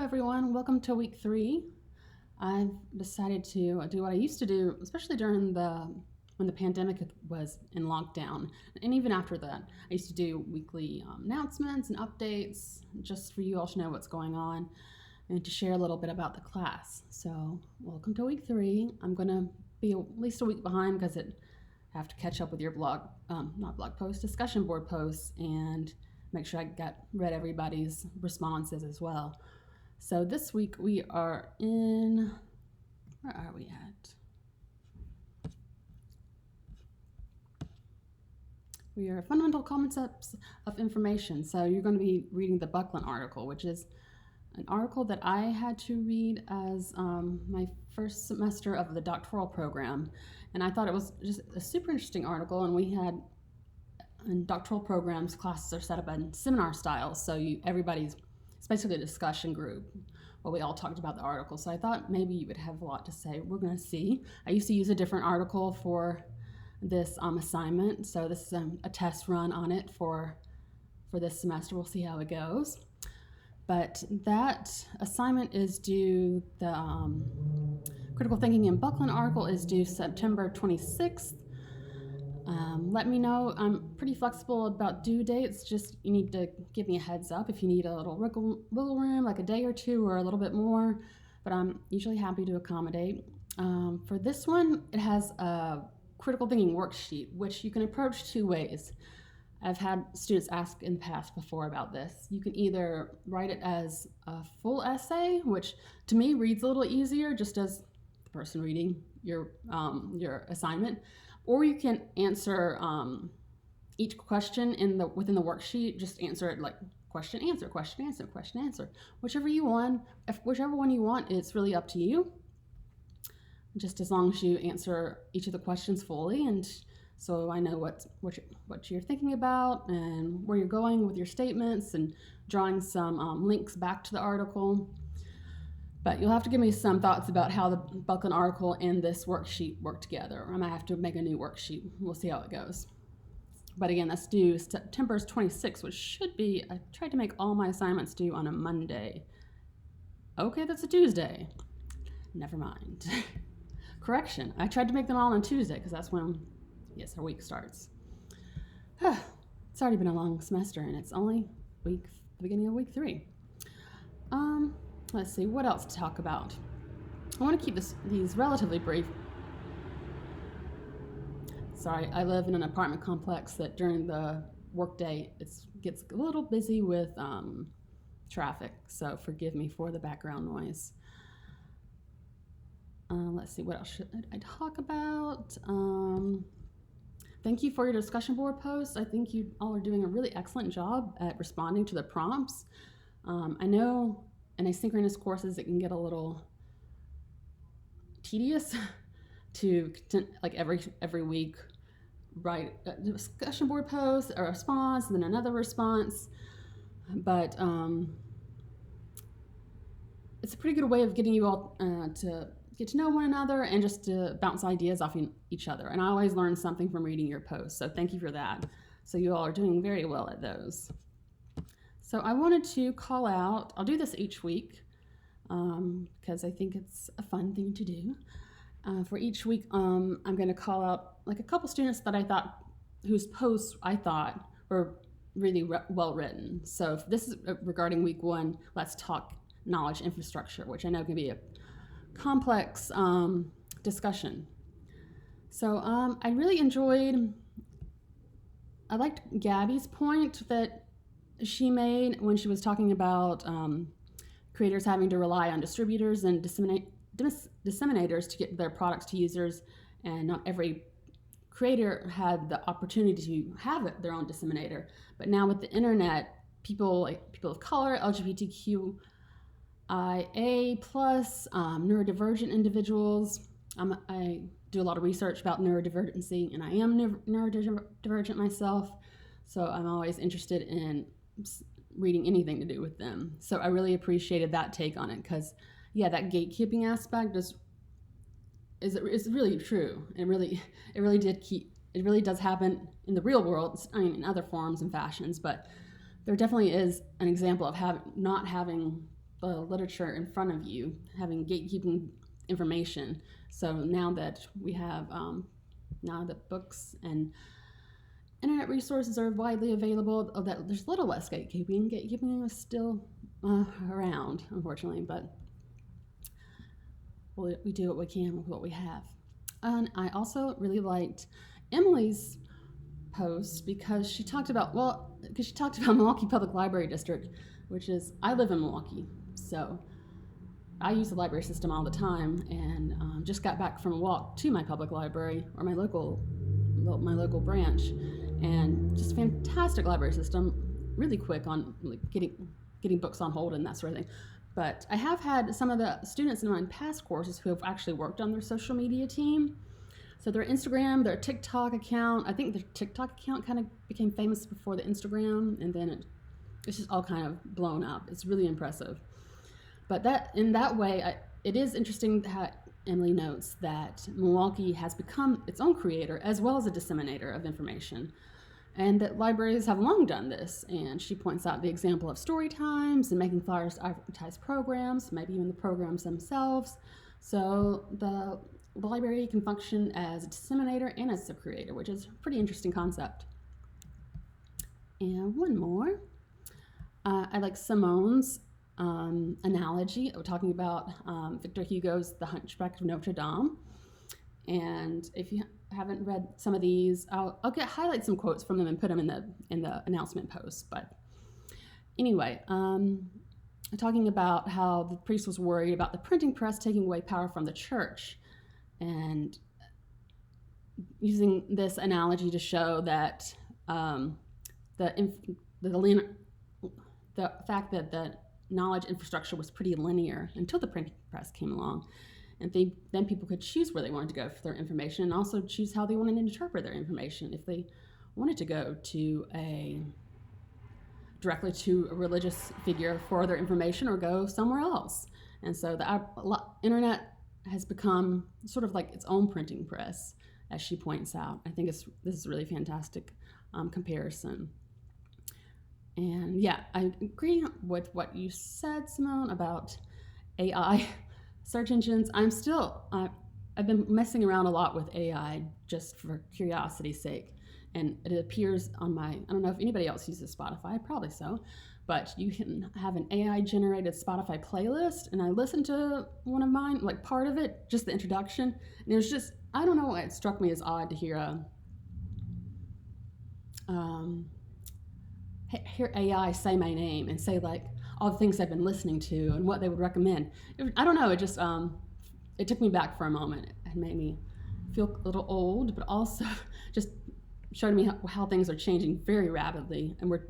everyone. Welcome to week 3. I've decided to do what I used to do, especially during when the pandemic was in lockdown, and even after that. I used to do weekly announcements and updates just for you all to know what's going on and to share a little bit about the class. So, welcome to week 3. I'm going to be at least a week behind because I have to catch up with your not blog posts, discussion board posts, and make sure I read everybody's responses as well. So this week we are in, where are we at? We are Fundamental Concepts of Information. So you're going to be reading the Buckland article, which is an article that I had to read as my first semester of the doctoral program. And I thought it was just a super interesting article, and we had, in doctoral programs, classes are set up in seminar style, so it's basically a discussion group where we all talked about the article. So I thought maybe you would have a lot to say. We're going to see. I used to use a different article for this assignment, so this is a test run on it for this semester. We'll see how it goes. But that assignment is due, the Critical Thinking in Buckland article is due September 26th. Let me know. I'm pretty flexible about due dates. Just you need to give me a heads up if you need a little wiggle room, like a day or two or a little bit more, but I'm usually happy to accommodate. For this one, it has a critical thinking worksheet, which you can approach 2 ways. I've had students ask in the past before about this. You can either write it as a full essay, which to me reads a little easier just as the person reading your assignment, or you can answer each question within the worksheet. Just answer it like question, answer, question, answer, question, answer. Whichever one you want, it's really up to you. Just as long as you answer each of the questions fully, and so I know what you're thinking about and where you're going with your statements, and drawing some links back to the article. But you'll have to give me some thoughts about how the Buckland article and this worksheet work together. I might have to make a new worksheet. We'll see how it goes. But again, that's due September 26th, which should be, I tried to make all my assignments due on a Monday. Okay, that's a Tuesday. Never mind. Correction, I tried to make them all on Tuesday because that's when, our week starts. It's already been a long semester, and it's only the beginning of week 3. Let's see, what else to talk about? I want to keep these relatively brief. Sorry, I live in an apartment complex that during the workday it gets a little busy with traffic, so forgive me for the background noise. Let's see, what else should I talk about? Thank you for your discussion board posts. I think you all are doing a really excellent job at responding to the prompts. I know in asynchronous courses it can get a little tedious to like every week write a discussion board post, a response, and then another response. But it's a pretty good way of getting you all to get to know one another and just to bounce ideas off each other. And I always learn something from reading your posts, so thank you for that. So you all are doing very well at those. So I wanted to call out, I'll do this each week because I think it's a fun thing to do. For each week, I'm going to call out like a couple students that I thought, whose posts I thought were really well written. So if this is regarding week 1, let's talk knowledge infrastructure, which I know can be a complex discussion. So I really I liked Gabby's point that she made when she was talking about creators having to rely on distributors and disseminators to get their products to users, and not every creator had the opportunity to have their own disseminator. But now with the internet, people of color, LGBTQIA+, neurodivergent individuals. I do a lot of research about neurodivergency, and I am neurodivergent myself, so I'm always interested in reading anything to do with them. So I really appreciated that take on it, because that gatekeeping aspect is really true. It really does happen in the real world. I mean, in other forms and fashions, but there definitely is an example of not having the literature in front of you, having gatekeeping information. So now that we have, now that books and internet resources are widely available, that there's a little less gatekeeping. Gatekeeping is still around, unfortunately, but we do what we can with what we have. And I also really liked Emily's post because she talked about Milwaukee Public Library District, which is, I live in Milwaukee, so I use the library system all the time, and just got back from a walk to my public library, or my local branch, and just fantastic library system, really quick on like getting books on hold and that sort of thing. But I have had some of the students in my past courses who have actually worked on their social media team. So their Instagram, their TikTok account, I think their TikTok account kind of became famous before the Instagram, and then it's just all kind of blown up. It's really impressive. But in that way, it is interesting that Emily notes that Milwaukee has become its own creator as well as a disseminator of information, and that libraries have long done this. And she points out the example of story times and making flyers to advertise programs, maybe even the programs themselves. So the library can function as a disseminator and as a creator, which is a pretty interesting concept. And one more. I like Simone's analogy of talking about Victor Hugo's The Hunchback of Notre Dame. And if you haven't read some of these, I'll highlight some quotes from them and put them in the announcement post. But anyway, talking about how the priest was worried about the printing press taking away power from the church, and using this analogy to show that the fact that the knowledge infrastructure was pretty linear until the printing press came along. And then people could choose where they wanted to go for their information, and also choose how they wanted to interpret their information. If they wanted to go directly to a religious figure for their information, or go somewhere else. And so the internet has become sort of like its own printing press, as she points out. I think this is a really fantastic comparison. And yeah, I agree with what you said, Simone, about AI search engines. I've been messing around a lot with AI just for curiosity's sake. And it appears on I don't know if anybody else uses Spotify, probably so, but you can have an AI generated Spotify playlist. And I listened to one of mine, like part of it, just the introduction. And it was just, I don't know, it struck me as odd to hear hear AI say my name and say like all the things I've been listening to and what they would recommend. I don't know, it just, it took me back for a moment. It made me feel a little old, but also just showed me how things are changing very rapidly, and we're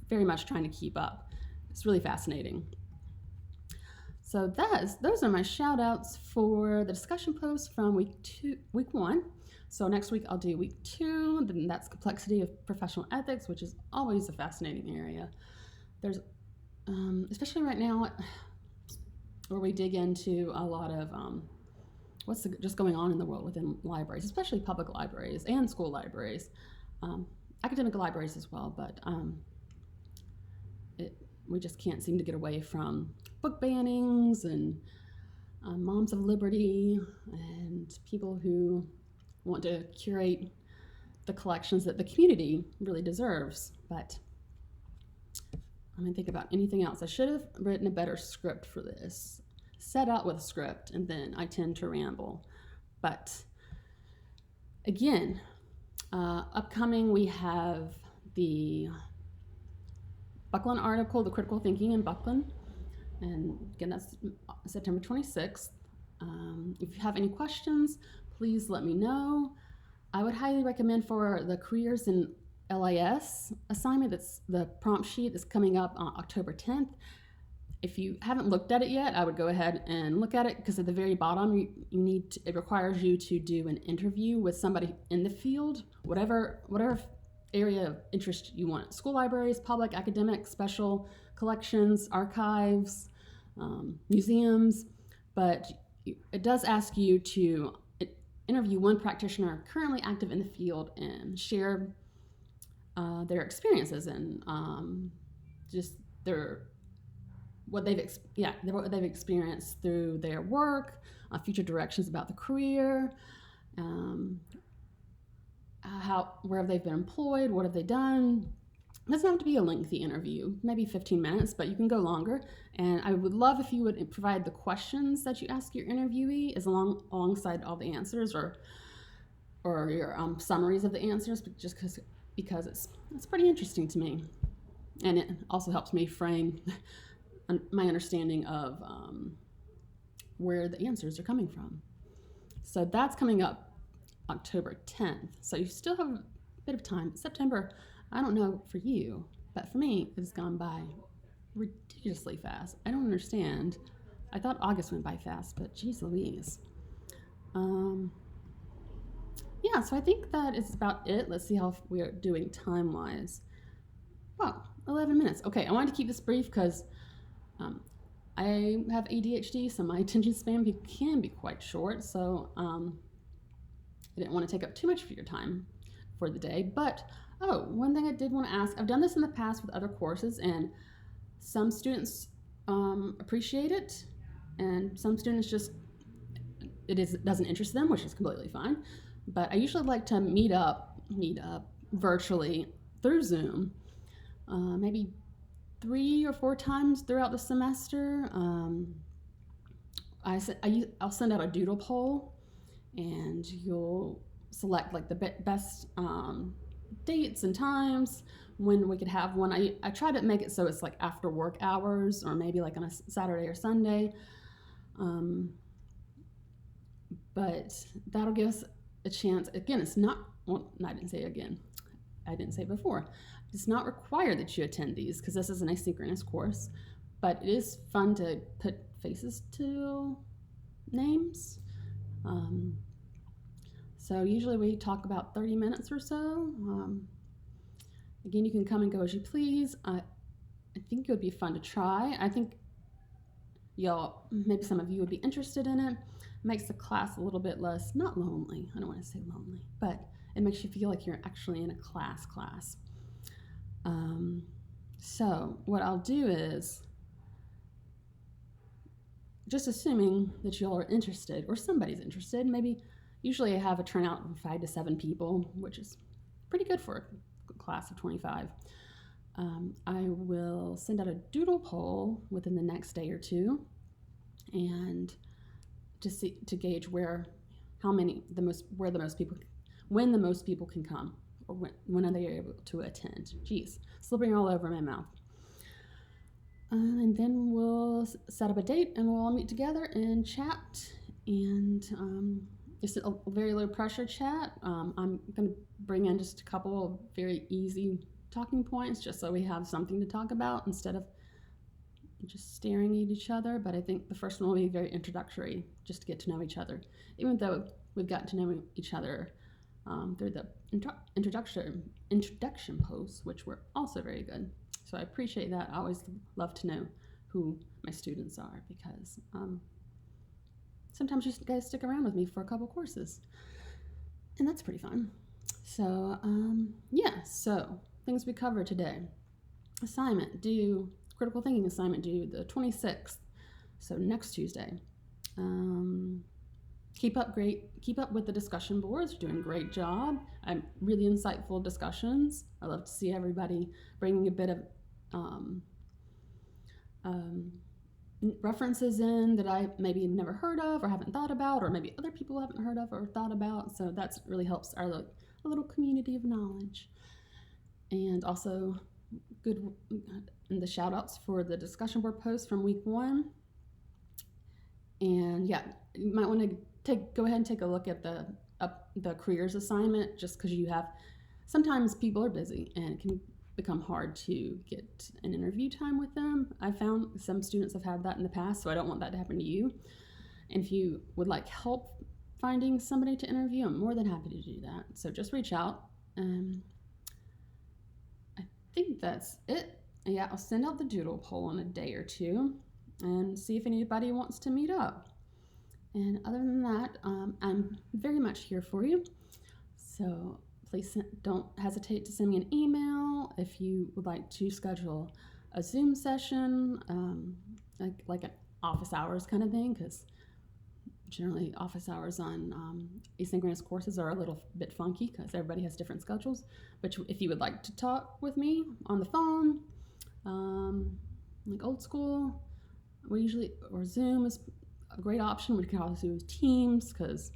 very much trying to keep up. It's really fascinating. So those are my shout outs for the discussion posts from week 1. So next week I'll do week 2, then that's complexity of professional ethics, which is always a fascinating area. There's, especially right now, where we dig into a lot of what's just going on in the world within libraries, especially public libraries and school libraries, academic libraries as well, but we just can't seem to get away from book bannings and moms of liberty and people who want to curate the collections that the community really deserves. But I mean, think about anything else. I should have written a better script for this. Set out with a script, and then I tend to ramble. But again, upcoming we have the Buckland article, The Critical Thinking in Buckland. And again, that's September 26th. If you have any questions, please let me know. I would highly recommend for the Careers in LIS assignment, that's the prompt sheet that's coming up on October 10th. If you haven't looked at it yet, I would go ahead and look at it, because at the very bottom, it requires you to do an interview with somebody in the field, whatever area of interest you want. School libraries, public, academic, special collections, archives, museums, but it does ask you to interview one practitioner currently active in the field and share their experiences and just what what they've experienced through their work, future directions about the career, um, where have they been employed, what have they done. It doesn't have to be a lengthy interview, maybe 15 minutes, but you can go longer. And I would love if you would provide the questions that you ask your interviewee alongside all the answers, or your summaries of the answers, but just because it's pretty interesting to me, and it also helps me frame my understanding of where the answers are coming from. So that's coming up October 10th. So you still have a bit of time. September, I don't know for you, but for me, it's gone by ridiculously fast. I don't understand. I thought August went by fast, but geez Louise. Yeah, so I think that is about it. Let's see how we're doing time-wise. Wow, 11 minutes. Okay, I wanted to keep this brief because I have ADHD, so my attention span can be quite short. So I didn't want to take up too much of your time for the day. But, one thing I did want to ask, I've done this in the past with other courses, and some students appreciate it, and some students doesn't interest them, which is completely fine. But I usually like to meet up virtually through Zoom, maybe 3 or 4 times throughout the semester. I'll send out a doodle poll, and you'll select like the best dates and times when we could have one. I try to make it so it's like after work hours, or maybe like on a Saturday or Sunday. But that'll give us a chance. Again, it's not, well, I didn't say it again. I didn't say it before. It's not required that you attend these because this is an asynchronous course, but it is fun to put faces to names. So usually we talk about 30 minutes or so. Again, you can come and go as you please. I think it would be fun to try. I think maybe some of you would be interested in it. Makes the class a little bit less, not lonely, I don't want to say lonely, but it makes you feel like you're actually in a class. So what I'll do is, just assuming that you all are interested, or somebody's interested, usually I have a turnout of 5 to 7 people, which is pretty good for a class of 25. I will send out a doodle poll within the next day or two, and to gauge when the most people can come, or when are they able to attend. Geez, slipping all over my mouth. And then we'll set up a date, and we'll all meet together and chat. And it's a very low pressure chat. I'm going to bring in just a couple of very easy talking points, just so we have something to talk about instead of just staring at each other. But I think the first one will be very introductory, just to get to know each other, even though we've gotten to know each other through the introduction posts, which were also very good. So I appreciate that. I always love to know who my students are, because sometimes you guys stick around with me for a couple courses, and that's pretty fun. So so things we covered today. Assignment due, critical thinking assignment due the 26th, so next Tuesday. Keep up with the discussion boards. You're doing a great job. Really insightful discussions. I love to see everybody bringing a bit of references in that I maybe never heard of or haven't thought about, or maybe other people haven't heard of or thought about. So that really helps our little community of knowledge. And also good in the shout outs for the discussion board posts from week 1. And yeah, you might want to go ahead and take a look at the careers assignment, just because sometimes people are busy and it can become hard to get an interview time with them. I found some students have had that in the past, so I don't want that to happen to you. And if you would like help finding somebody to interview, I'm more than happy to do that. So just reach out. I think that's it. Yeah, I'll send out the doodle poll in a day or two and see if anybody wants to meet up. And other than that, I'm very much here for you. So please don't hesitate to send me an email if you would like to schedule a Zoom session. like an office hours kind of thing, because generally office hours on asynchronous courses are a little bit funky because everybody has different schedules. But if you would like to talk with me on the phone, like old school, or Zoom is a great option. We can also use Teams because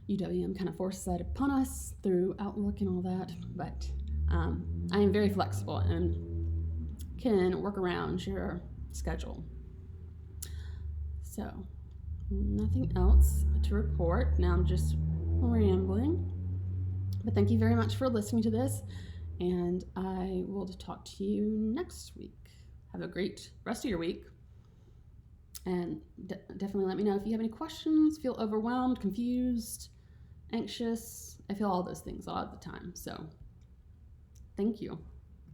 UWM kind of forces that upon us through Outlook and all that. But I am very flexible and can work around your schedule. So, nothing else to report. Now I'm just rambling. But thank you very much for listening to this, and I will talk to you next week. Have a great rest of your week. And definitely let me know if you have any questions, feel overwhelmed, confused, anxious. I feel all those things a lot of the time. So, thank you.